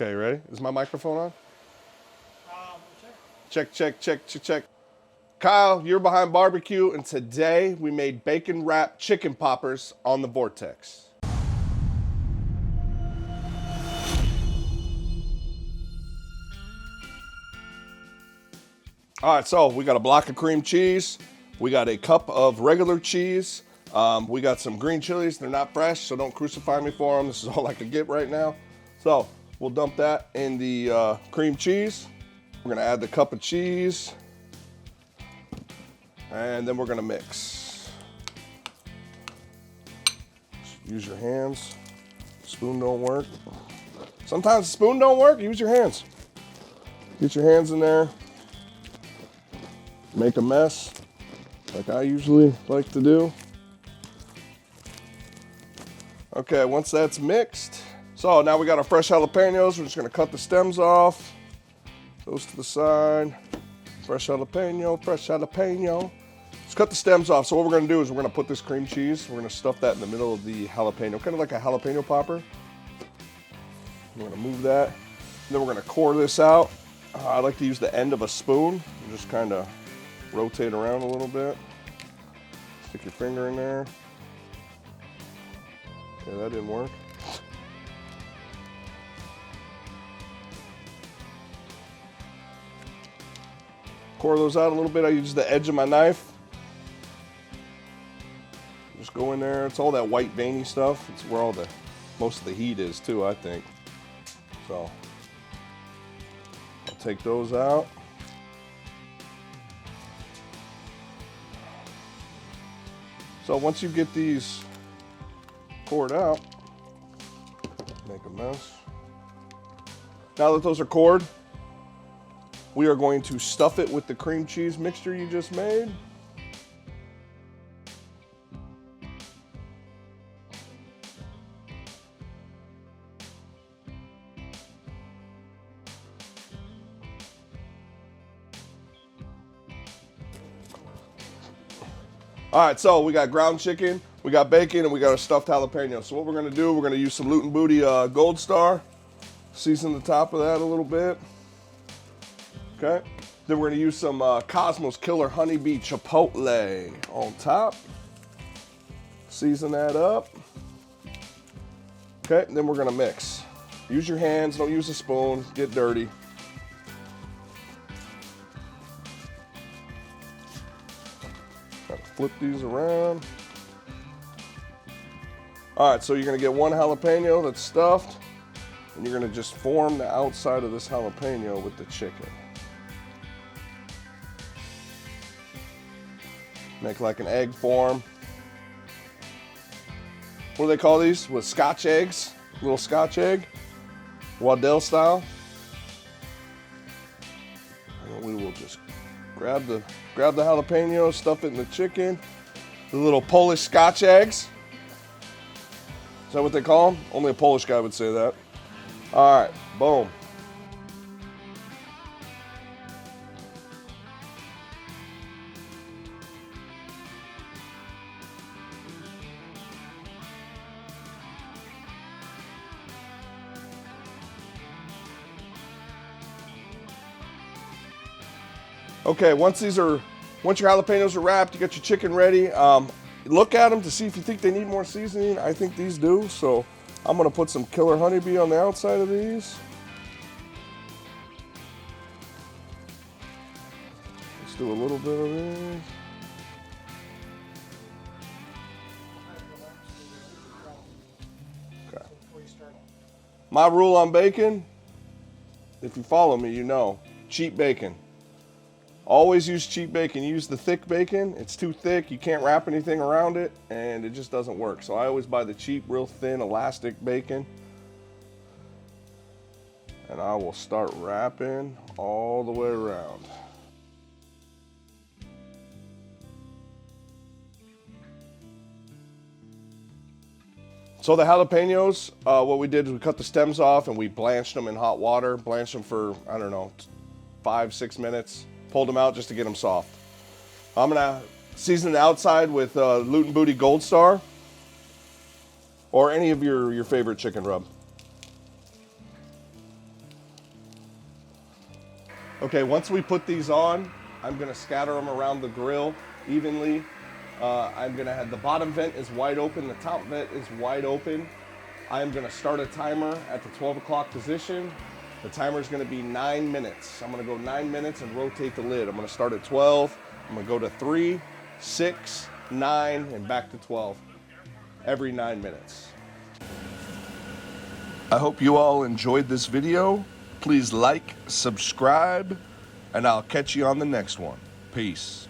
Okay, ready? Is my microphone on? Check. Check. Kyle, You're Behind BBQ, and today we made bacon wrapped chicken poppers on the Vortex. All right, so we got a block of cream cheese. We got a cup of regular cheese. We got some green chilies. They're not fresh, so don't crucify me for them. This is all I can get right now. So we'll dump that in the cream cheese. We're gonna add the cup of cheese. And then we're gonna mix. Use your hands. Spoon don't work. Sometimes the spoon don't work, use your hands. Get your hands in there. Make a mess, like I usually like to do. Okay, once that's mixed. So now we got our fresh jalapenos. We're just gonna cut the stems off. Those to the side. Fresh jalapeno, fresh jalapeno. Let's cut the stems off. So what we're gonna do is we're gonna put this cream cheese, we're gonna stuff that in the middle of the jalapeno, kind of like a jalapeno popper. We're gonna move that. And then we're gonna core this out. I like to use the end of a spoon and just kind of rotate around a little bit. Stick your finger in there. Okay, that didn't work. Core those out a little bit. I use the edge of my knife. Just go in there. It's all that white veiny stuff. It's where all the most of the heat is too, I think. So I'll take those out. So once you get these cored out, make a mess. Now that those are cored, we are going to stuff it with the cream cheese mixture you just made. All right, so we got ground chicken, we got bacon, and we got a stuffed jalapeno. So what we're gonna do, we're gonna use some Loot 'n Booty Gold Star, season the top of that a little bit. Okay, then we're gonna use some Cosmos Killer Honeybee Chipotle on top. Season that up. Okay, and then we're gonna mix. Use your hands, don't use a spoon, get dirty. Flip these around. All right, so you're gonna get one jalapeno that's stuffed, and you're gonna just form the outside of this jalapeno with the chicken. Make like an egg form. What do they call these? With Scotch eggs, little Scotch egg, Waddell style. And we will just grab the jalapeno, stuff it in the chicken. The little Polish Scotch eggs. Is that what they call them? Only a Polish guy would say that. All right, boom. Okay, once your jalapenos are wrapped, you got your chicken ready. Look at them to see if you think they need more seasoning. I think these do, so I'm gonna put some Killer Honeybee on the outside of these. Let's do a little bit of this. Okay. My rule on bacon, if you follow me, you know, cheap bacon. Always use cheap bacon. Use the thick bacon. It's too thick. You can't wrap anything around it, and it just doesn't work. So I always buy the cheap, real thin, elastic bacon. And I will start wrapping all the way around. So the jalapenos, what we did is we cut the stems off and we blanched them in hot water. Blanched them for, I don't know, 5-6 minutes. Pulled them out just to get them soft. I'm gonna season the outside with Loot 'n Booty Gold Star or any of your favorite chicken rub. Okay, once we put these on, I'm gonna scatter them around the grill evenly. I'm gonna have the bottom vent is wide open, the top vent is wide open. I'm gonna start a timer at the 12 o'clock position. The timer is gonna be 9 minutes. I'm gonna go 9 minutes and rotate the lid. I'm gonna start at 12, I'm gonna go to 3, 6, 9, and back to 12 every 9 minutes. I hope you all enjoyed this video. Please like, subscribe, and I'll catch you on the next one. Peace.